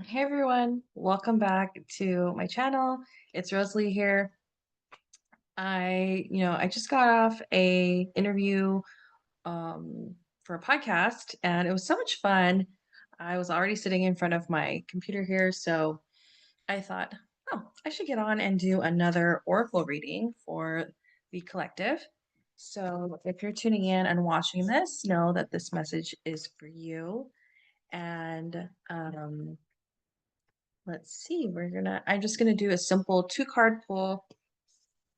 Hey everyone, welcome back to my channel. It's Rosalie here. I just got off a interview for a podcast and it was so much fun. I was already sitting in front of my computer here, so I thought, oh, I should get on and do another oracle reading for the collective. So if you're tuning in and watching this, know that this message is for you. And let's see, I'm just gonna do a simple two-card pull.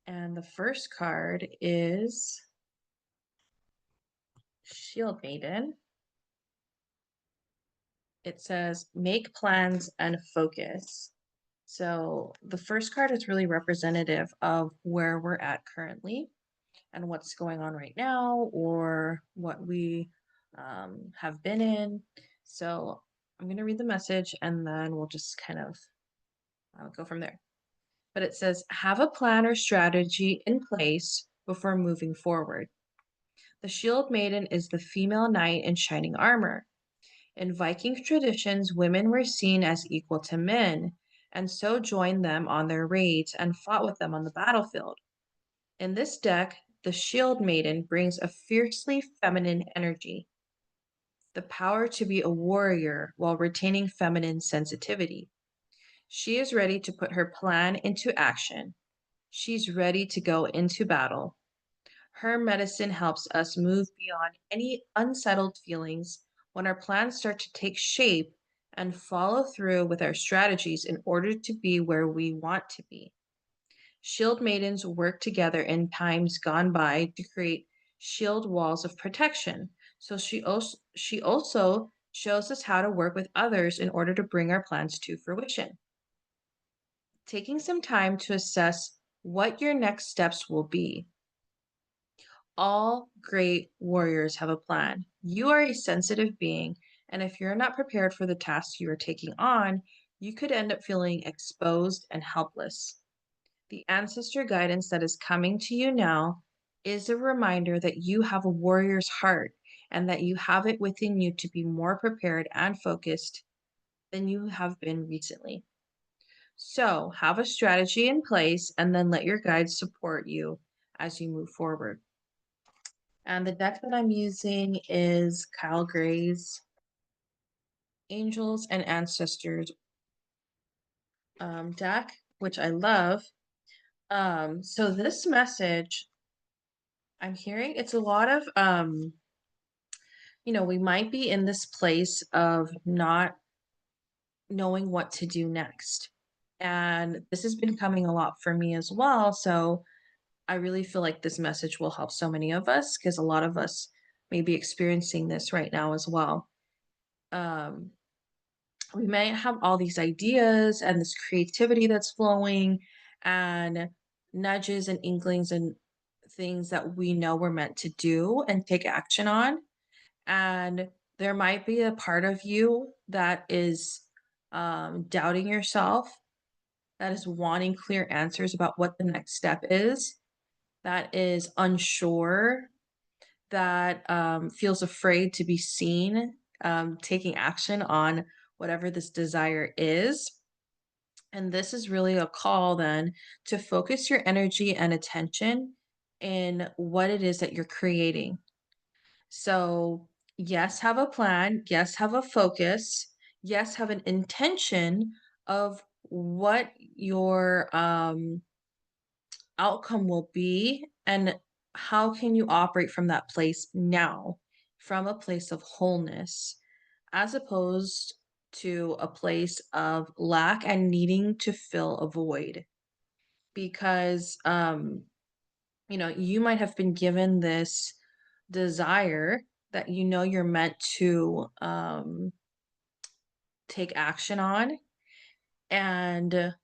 And the first card is Shield Maiden. It says, make plans and focus. So the first card is really representative of where we're at currently and what's going on right now or what we have been in. So I'm going to read the message and then we'll just kind of go from there. But it says, have a plan or strategy in place before moving forward. The Shield Maiden is the female knight in shining armor. In Viking traditions, women were seen as equal to men, and so joined them on their raids and fought with them on the battlefield. In this deck, the Shield Maiden brings a fiercely feminine energy, the power to be a warrior while retaining feminine sensitivity. She is ready to put her plan into action. She's ready to go into battle. Her medicine helps us move beyond any unsettled feelings when our plans start to take shape and follow through with our strategies in order to be where we want to be. Shield maidens work together in times gone by to create shield walls of protection. So she also shows us how to work with others in order to bring our plans to fruition. Taking some time to assess what your next steps will be. All great warriors have a plan. You are a sensitive being, and if you're not prepared for the tasks you are taking on, you could end up feeling exposed and helpless. The ancestor guidance that is coming to you now is a reminder that you have a warrior's heart and that you have it within you to be more prepared and focused than you have been recently. So, have a strategy in place and then let your guides support you as you move forward. And the deck that I'm using is Kyle Gray's Angels and Ancestors deck, which I love. So this message I'm hearing, it's a lot of, we might be in this place of not knowing what to do next. And this has been coming a lot for me as well. So I really feel like this message will help so many of us because a lot of us may be experiencing this right now as well. Um, we might have all these ideas and this creativity that's flowing and nudges and inklings and things that we know we're meant to do and take action on. And there might be a part of you that is doubting yourself, that is wanting clear answers about what the next step is, that is unsure, that feels afraid to be seen, taking action on whatever this desire is. And this is really a call then to focus your energy and attention in what it is that you're creating. So, yes, have a plan. Yes, have a focus. Yes, have an intention of what your outcome will be and how can you operate from that place now, from a place of wholeness, as opposed to a place of lack and needing to fill a void. Because you might have been given this desire that you're meant to take action on. And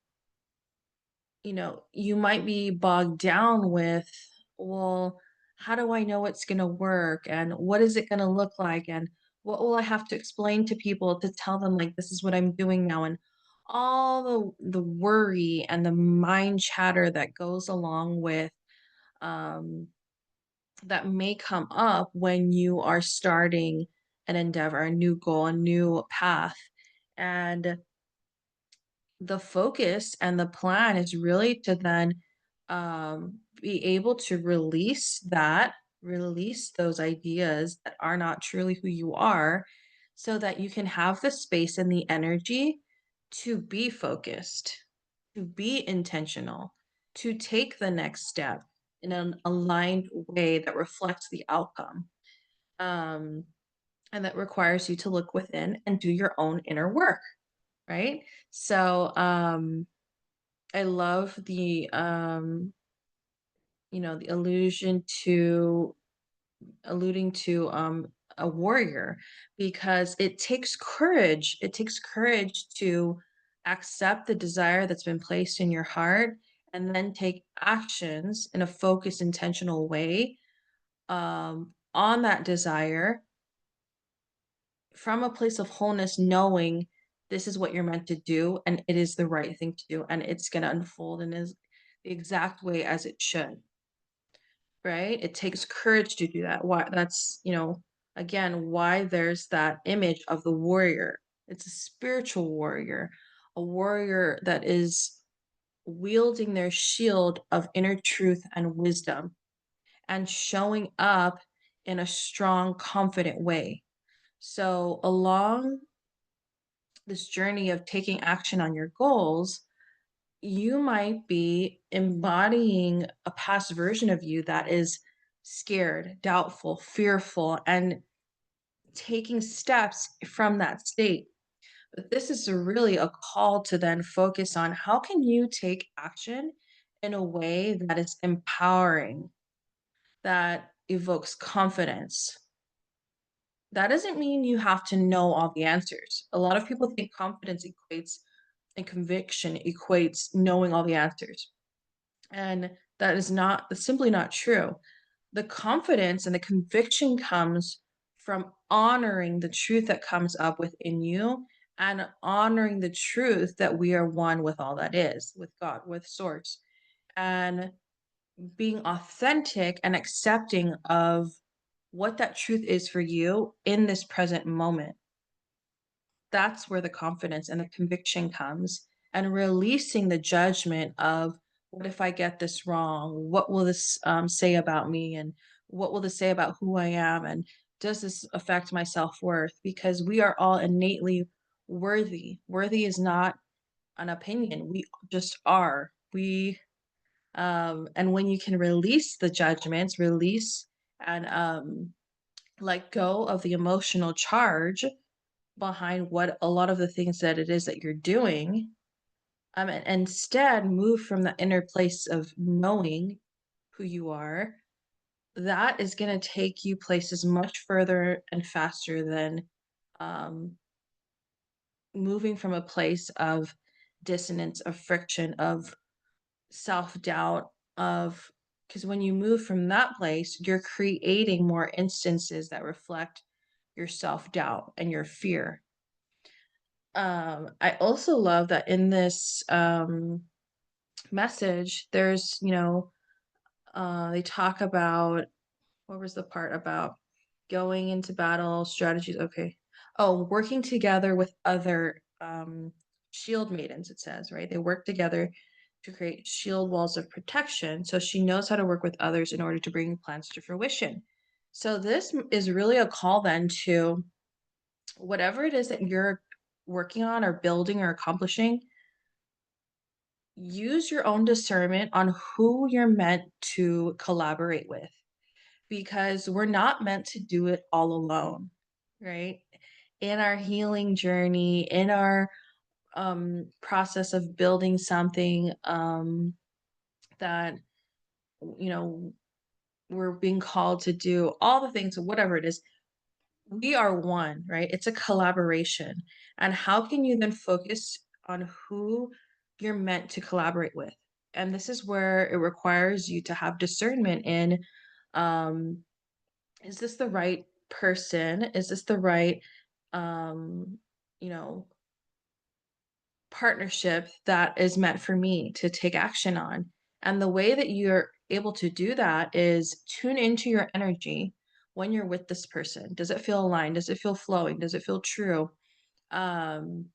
you might be bogged down with, well, how do I know it's going to work? And what is it going to look like? And what will I have to explain to people to tell them, like, this is what I'm doing now? And all the worry and the mind chatter that goes along with um, that may come up when you are starting an endeavor, a new goal, a new path. And the focus and the plan is really to then be able to release those ideas that are not truly who you are, so that you can have the space and the energy to be focused, to be intentional, to take the next step in an aligned way that reflects the outcome. Um, and that requires you to look within and do your own inner work, right? So, I love the allusion to alluding to a warrior, because it takes courage to accept the desire that's been placed in your heart and then take actions in a focused, intentional way on that desire from a place of wholeness, knowing this is what you're meant to do and it is the right thing to do and it's going to unfold in is the exact way as it should, right? It takes courage to do that. Why that's, again, why there's that image of the warrior. It's a spiritual warrior, a warrior that is wielding their shield of inner truth and wisdom and showing up in a strong, confident way. So, along this journey of taking action on your goals, you might be embodying a past version of you that is scared, doubtful, fearful, and taking steps from that state. But this is really a call to then focus on how can you take action in a way that is empowering, that evokes confidence. That doesn't mean you have to know all the answers. A lot of people think confidence equates and conviction equates knowing all the answers. And that's simply not true. The confidence and the conviction comes from honoring the truth that comes up within you and honoring the truth that we are one with all that is, with God, with Source, and being authentic and accepting of what that truth is for you in this present moment. That's where the confidence and the conviction comes, and releasing the judgment of what if I get this wrong? What will this say about me? And what will this say about who I am? And does this affect my self worth? Because we are all innately worthy. Worthy is not an opinion. We just are. And when you can release the judgments, release and let go of the emotional charge behind what a lot of the things that it is that you're doing, and instead move from the inner place of knowing who you are, that is going to take you places much further and faster than um, moving from a place of dissonance, of friction, of self-doubt, of because when you move from that place, you're creating more instances that reflect your self-doubt and your fear. I also love that in this message, there's, they talk about what was the part about going into battle strategies? Okay. Oh, working together with other shield maidens, it says, right? They work together to create shield walls of protection. So she knows how to work with others in order to bring plans to fruition. So this is really a call then to whatever it is that you're working on or building or accomplishing, use your own discernment on who you're meant to collaborate with, because we're not meant to do it all alone, right? In our healing journey, in our process of building something that, you know, we're being called to do, all the things, whatever it is, we are one, right? It's a collaboration. And how can you then focus on who you're meant to collaborate with? And this is where it requires you to have discernment in um, is this the right person? Is this the right, um, you know, partnership that is meant for me to take action on? And the way that you're able to do that is tune into your energy when you're with this person. Does it feel aligned? Does it feel flowing? Does it feel true? Um,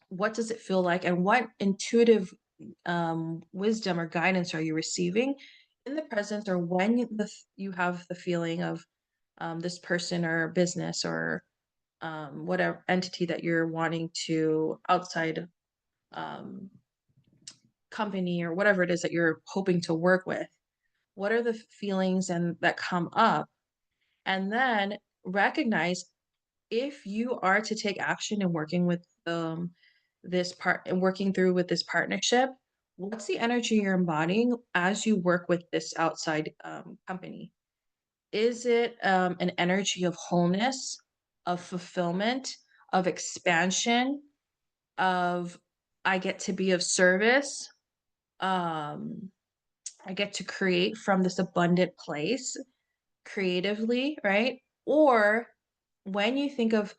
what does it feel like, and what intuitive wisdom or guidance are you receiving in the present, or when you have the feeling of this person or business or whatever entity that you're wanting to outside um, company or whatever it is that you're hoping to work with. What are the feelings and that come up? And then recognize, if you are to take action in working with this part and working through with this partnership, what's the energy you're embodying as you work with this outside company? Is it an energy of wholeness, of fulfillment, of expansion, of I get to be of service? Um, I get to create from this abundant place creatively, right? Or when you think of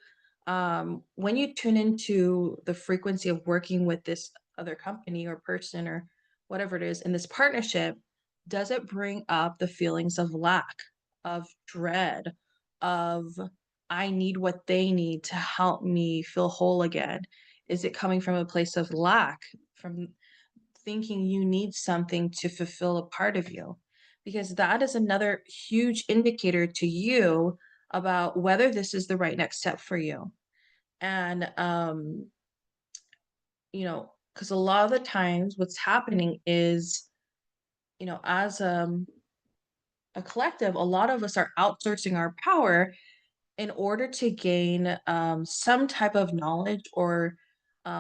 when you tune into the frequency of working with this other company or person or whatever it is in this partnership, does it bring up the feelings of lack, of dread, of I need what they need to help me feel whole again? Is it coming from a place of lack, from thinking you need something to fulfill a part of you? Because that is another huge indicator to you about whether this is the right next step for you. And because a lot of the times what's happening is, as a collective, a lot of us are outsourcing our power in order to gain some type of knowledge or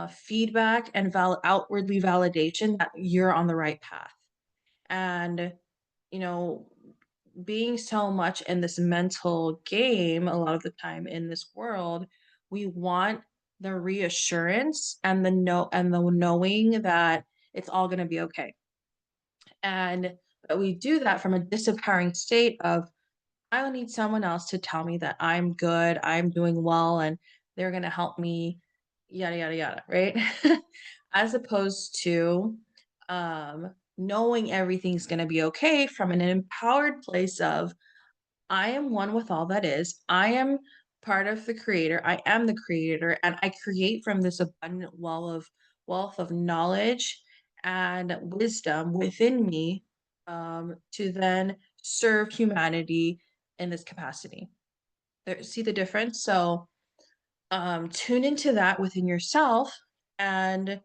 feedback and outwardly validation that you're on the right path. And you know, being so much in this mental game a lot of the time in this world, we want the reassurance and the knowing that it's all going to be okay. And but we do that from a disempowering state of I don't need someone else to tell me that I'm good, I'm doing well, and they're going to help me, yada, yada, yada, right? As opposed to knowing everything's going to be okay from an empowered place of I am one with all that is. I am part of the creator. I am the creator, and I create from this abundant wealth of knowledge and wisdom within me to then serve humanity in this capacity. See the difference? So tune into that within yourself and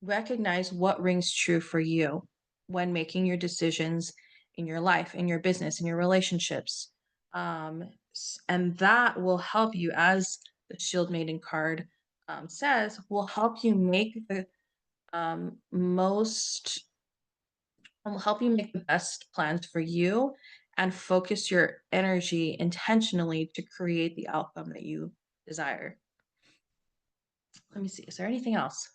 recognize what rings true for you when making your decisions in your life, in your business, in your relationships. And that will help you, as the Shield Maiden card says, will help you make the most, will help you make the best plans for you and focus your energy intentionally to create the outcome that you desire. Let me see. Is there anything else?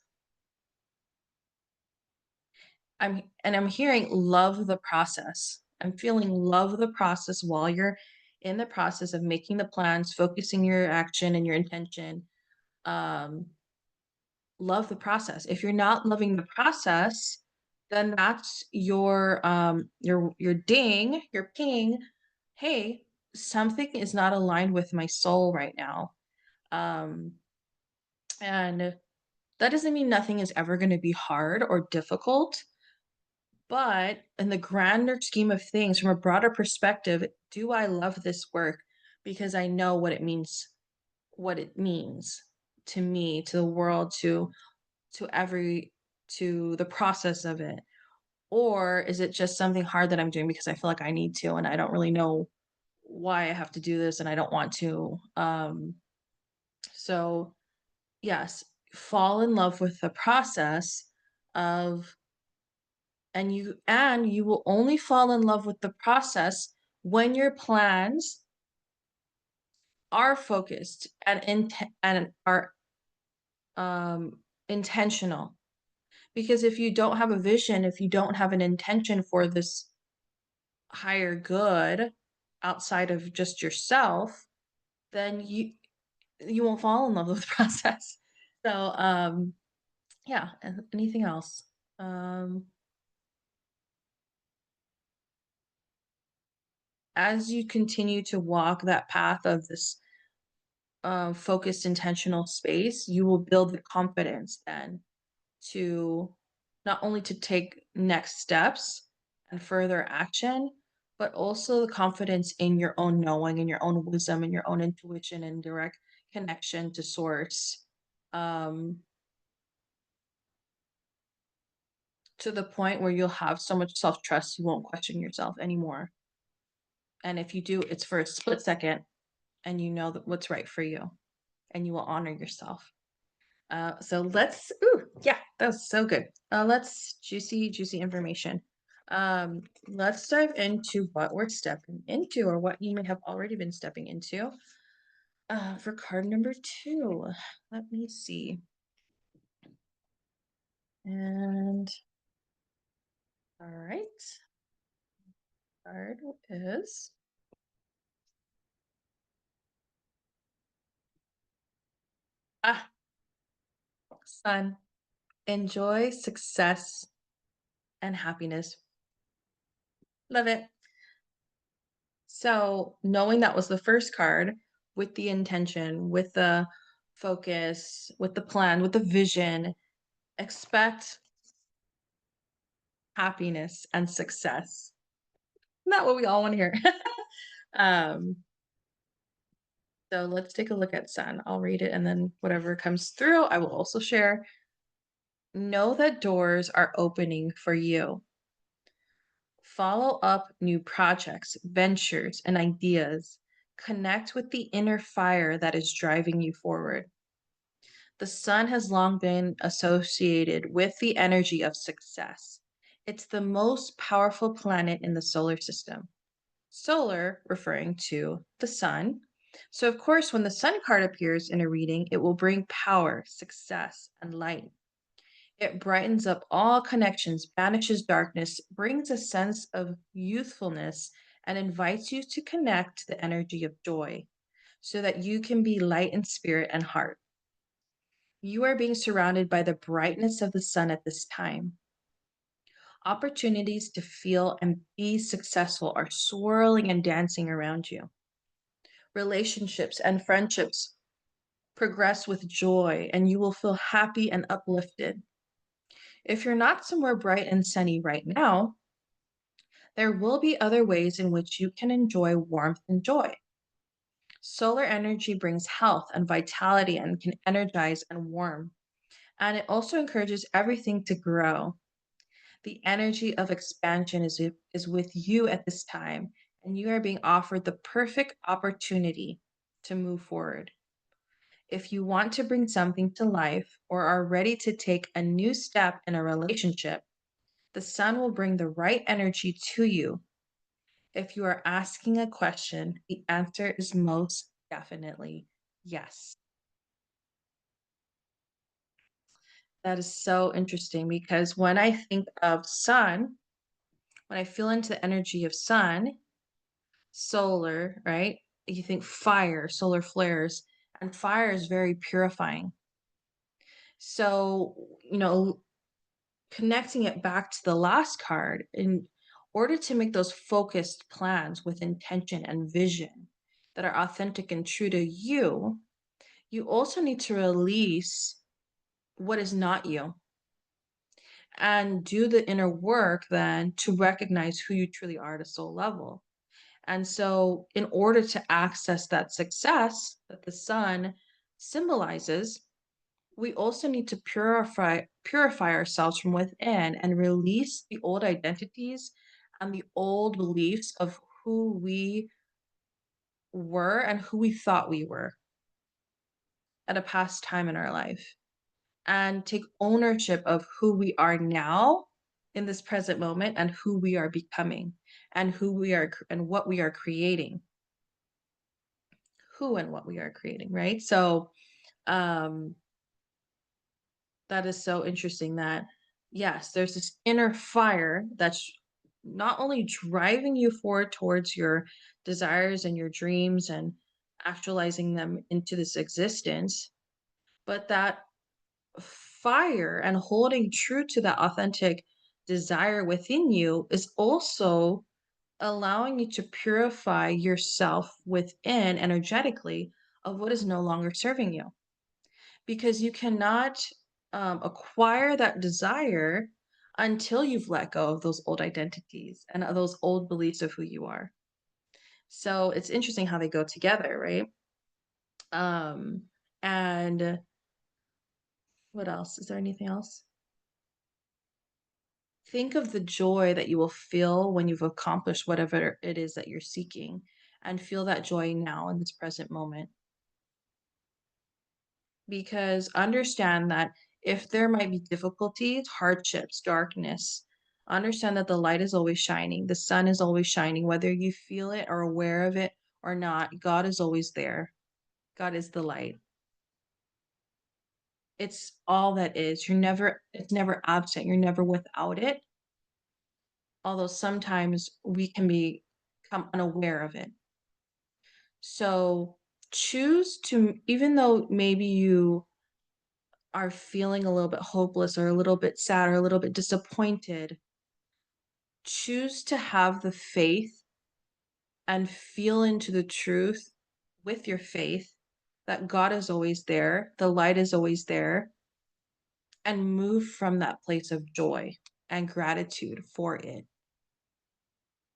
I'm hearing love the process. I'm feeling love the process while you're in the process of making the plans, focusing your action and your intention. Um, love the process. If you're not loving the process, then that's your ding, your ping. Hey, something is not aligned with my soul right now. Um, and that doesn't mean nothing is ever going to be hard or difficult. But in the grander scheme of things, from a broader perspective, do I love this work because I know what it means to me, to the world, to every to the process of it? Or is it just something hard that I'm doing because I feel like I need to and I don't really know why I have to do this and I don't want to? So yes, fall in love with the process of and you will only fall in love with the process when your plans are focused and are intentional. Because if you don't have a vision, if you don't have an intention for this higher good outside of just yourself, then you won't fall in love with the process. So yeah, anything else? Um as you continue to walk that path of this focused, intentional space, you will build the confidence then to not only to take next steps and further action, but also the confidence in your own knowing and your own wisdom and your own intuition and direct connection to source. Um, to the point where you'll have so much self trust, you won't question yourself anymore. And if you do, it's for a split second and you know that what's right for you and you will honor yourself. So let's, ooh, yeah, that was so good. Let's juicy information. Let's dive into what we're stepping into or what you may have already been stepping into. For card number two, let me see. And all right, card is ah, sun. Enjoy success and happiness. Love it. So, knowing that was the first card with the intention, with the focus, with the plan, with the vision, expect happiness and success. Not what we all want to hear. um, so let's take a look at Sun. I'll read it and then whatever comes through, I will also share. Know that doors are opening for you. Follow up new projects, ventures, and ideas. Connect with the inner fire that is driving you forward. The sun has long been associated with the energy of success. It's the most powerful planet in the solar system. Solar referring to the sun. So, of course, when the sun card appears in a reading, it will bring power, success, and light. It brightens up all connections, banishes darkness, brings a sense of youthfulness, and invites you to connect to the energy of joy so that you can be light in spirit and heart. You are being surrounded by the brightness of the sun at this time. Opportunities to feel and be successful are swirling and dancing around you. Relationships and friendships progress with joy, and you will feel happy and uplifted. If you're not somewhere bright and sunny right now, there will be other ways in which you can enjoy warmth and joy. Solar energy brings health and vitality and can energize and warm. And it also encourages everything to grow. The energy of expansion is with you at this time, and you are being offered the perfect opportunity to move forward. If you want to bring something to life or are ready to take a new step in a relationship, the sun will bring the right energy to you. If you are asking a question, the answer is most definitely yes. That is so interesting because when I think of sun, when I feel into the energy of sun, solar, right? You think fire, solar flares, and fire is very purifying. So, connecting it back to the last card, in order to make those focused plans with intention and vision that are authentic and true to you, you also need to release what is not you and do the inner work then to recognize who you truly are at a soul level. And so, in order to access that success that the sun symbolizes, we also need to purify ourselves from within and release the old identities and the old beliefs of who we were and who we thought we were at a past time in our life, and take ownership of who we are now in this present moment and who we are becoming and who we are and what we are creating, who and what we are creating, right? So, um that is so interesting that, yes, there's this inner fire that's not only driving you forward towards your desires and your dreams and actualizing them into this existence, but that fire and holding true to that authentic desire within you is also allowing you to purify yourself within energetically of what is no longer serving you, because you cannot acquire that desire until you've let go of those old identities and those old beliefs of who you are. So it's interesting how they go together, right? Um, and what else? Is there anything else? Think of the joy that you will feel when you've accomplished whatever it is that you're seeking, and feel that joy now in this present moment. Because understand that if there might be difficulties, hardships, darkness, understand that the light is always shining. The sun is always shining, whether you feel it or aware of it or not. God is always there. God is the light. It's all that is. It's never absent. You're never without it. Although sometimes we can become unaware of it. So choose to, even though maybe you are feeling a little bit hopeless or a little bit sad or a little bit disappointed, choose to have the faith and feel into the truth with your faith that God is always there, the light is always there, and move from that place of joy and gratitude for it,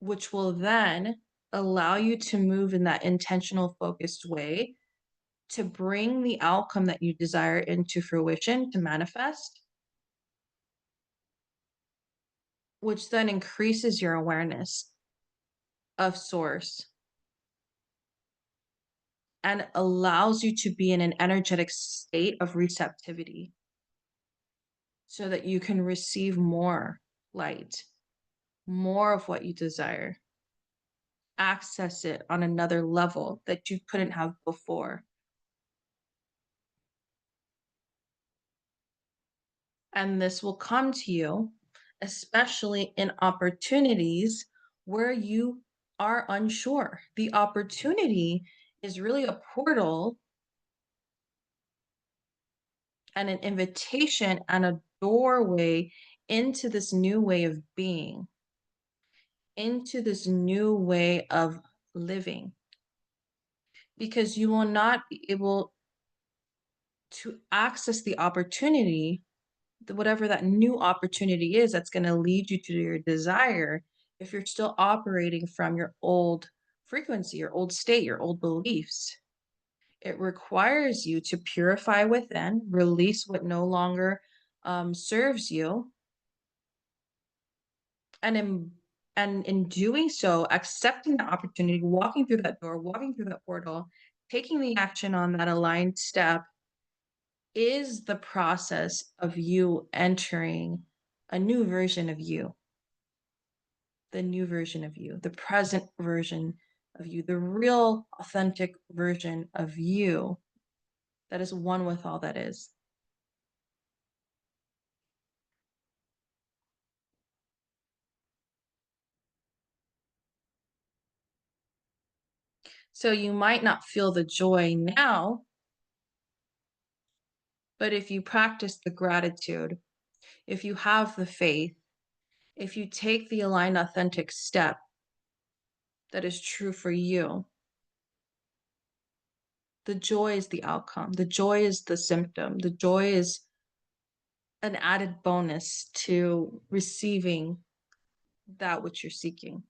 which will then allow you to move in that intentional, focused way to bring the outcome that you desire into fruition to manifest, which then increases your awareness of source and allows you to be in an energetic state of receptivity so that you can receive more light, more of what you desire, access it on another level that you couldn't have before. And this will come to you, especially in opportunities where you are unsure. The opportunity is really a portal and an invitation and a doorway into this new way of being, into this new way of living, because you will not be able to access the opportunity, whatever that new opportunity is that's going to lead you to your desire, if you're still operating from your old frequency, your old state, your old beliefs. It requires you to purify within, release what no longer serves you, and in doing so, accepting the opportunity, walking through that door, walking through that portal, taking the action on that aligned step is the process of you entering a new version of you, the new version of you, the present version of you, the real authentic version of you that is one with all that is. So you might not feel the joy now, but if you practice the gratitude, if you have the faith, if you take the aligned, authentic step that is true for you, the joy is the outcome. The joy is the symptom. The joy is an added bonus to receiving that which you're seeking.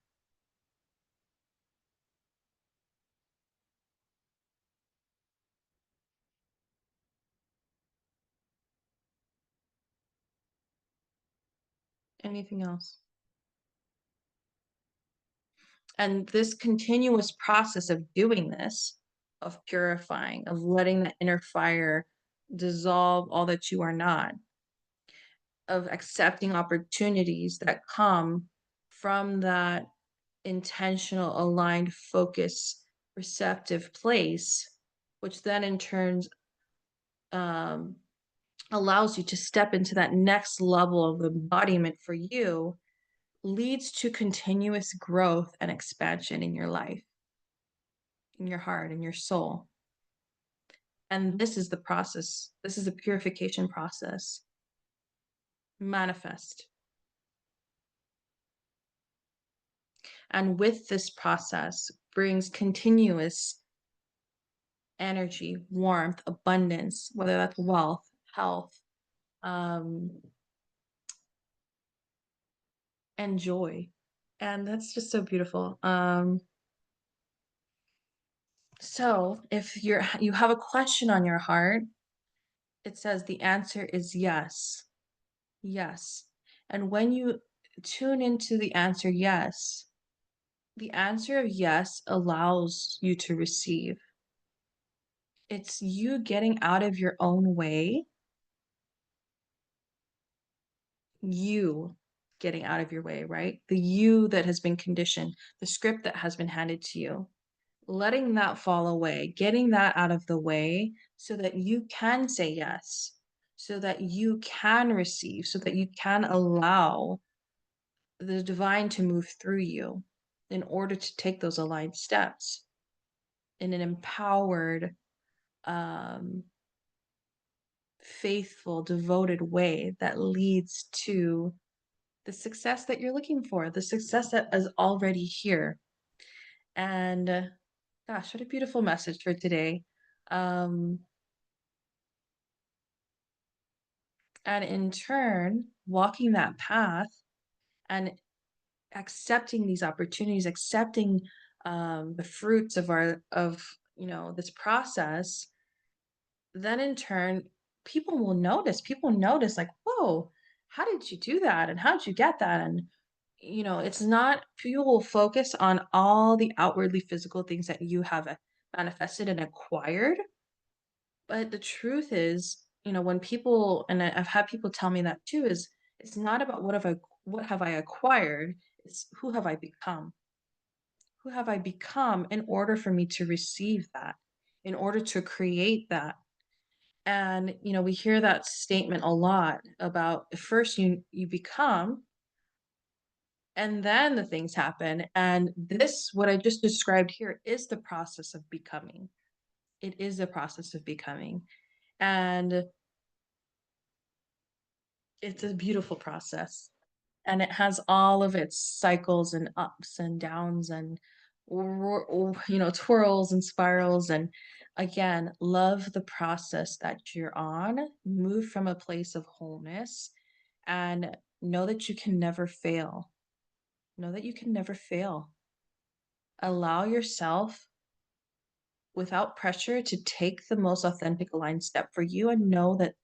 Anything else? And this continuous process of doing this, of purifying, of letting the inner fire dissolve all that you are not, of accepting opportunities that come from that intentional, aligned, focus, receptive place, which then in turn um, allows you to step into that next level of embodiment for you, leads to continuous growth and expansion in your life, in your heart, in your soul. And this is the process. This is a purification process. Manifest. And with this process brings continuous energy, warmth, abundance, whether that's wealth, health, um, and joy. And that's just so beautiful. So if you have a question on your heart, it says the answer is yes. Yes. And when you tune into the answer yes, the answer of yes allows you to receive. It's you getting out of your own way, you getting out of your way, right? The you that has been conditioned, the script that has been handed to you, letting that fall away, getting that out of the way so that you can say yes, so that you can receive, so that you can allow the divine to move through you in order to take those aligned steps in an empowered, um, faithful, devoted way that leads to the success that you're looking for, the success that is already here. And gosh, what a beautiful message for today. Um, and in turn, walking that path and accepting these opportunities, accepting the fruits of this process, then in turn, people notice like, whoa, how did you do that? And how did you get that? And, it's not, people will focus on all the outwardly physical things that you have manifested and acquired. But the truth is, when people, and I've had people tell me that too, is it's not about what have I acquired? It's who have I become? Who have I become in order for me to receive that, in order to create that? And we hear that statement a lot about first you become and then the things happen. And this, what I just described here, is the process of becoming. It is the process of becoming. And it's a beautiful process. And it has all of its cycles and ups and downs and twirls and spirals. And again, love the process that you're on. Move from a place of wholeness and know that you can never fail. Know that you can never fail. Allow yourself without pressure to take the most authentic aligned step for you and know that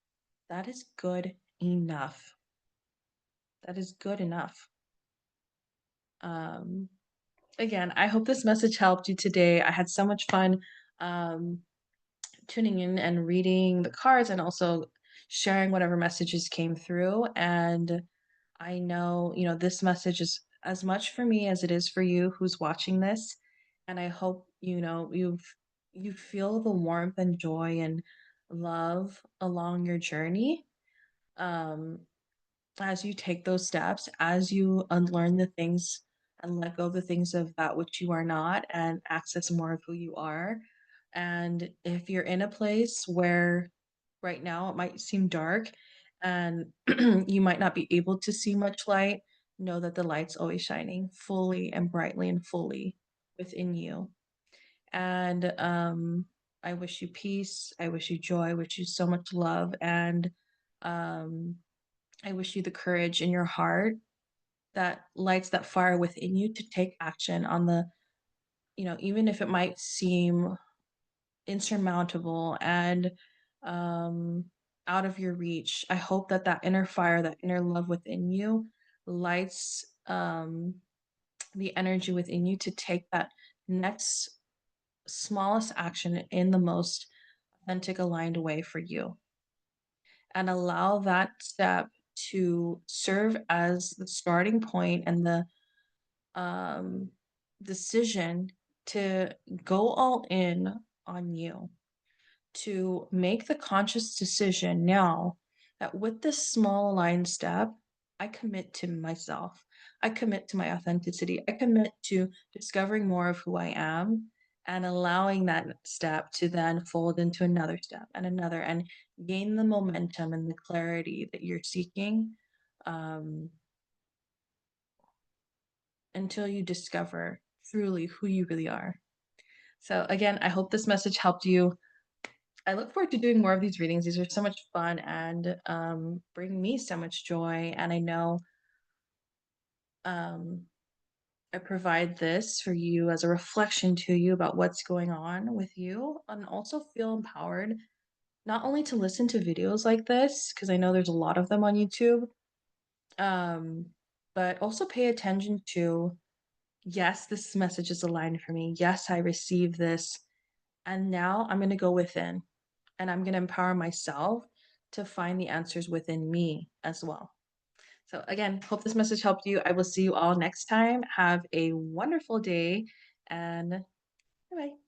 that is good enough. That is good enough. Um, Again, I hope this message helped you today. I had so much fun um, tuning in and reading the cards and also sharing whatever messages came through. And I know, this message is as much for me as it is for you who's watching this. And I hope, you feel the warmth and joy and love along your journey. Um, as you take those steps, as you unlearn the things and let go of the things of that which you are not and access more of who you are. And if you're in a place where right now it might seem dark and you might not be able to see much light, know that the light's always shining fully and brightly and fully within you. And I wish you peace. I wish you joy. I wish you so much love. And um, I wish you the courage in your heart that lights that fire within you to take action on even if it might seem insurmountable and um, out of your reach. I hope that that inner fire, that inner love within you lights the energy within you to take that next smallest action in the most authentic, aligned way for you and allow that step to serve as the starting point and the um, decision to go all in on you, to make the conscious decision now that with this small aligned step, I commit to myself. I commit to my authenticity. I commit to discovering more of who I am and allowing that step to then fold into another step and another and gain the momentum and the clarity that you're seeking um, until you discover truly who you really are. So, again, I hope this message helped you. I look forward to doing more of these readings. These are so much fun and bring me so much joy. And I know um, I provide this for you as a reflection to you about what's going on with you, and also feel empowered not only to listen to videos like this, because I know there's a lot of them on YouTube, um, but also pay attention to, yes, this message is aligned for me. Yes, I receive this. And now I'm going to go within and I'm going to empower myself to find the answers within me as well. So, again, hope this message helped you. I will see you all next time. Have a wonderful day and bye bye.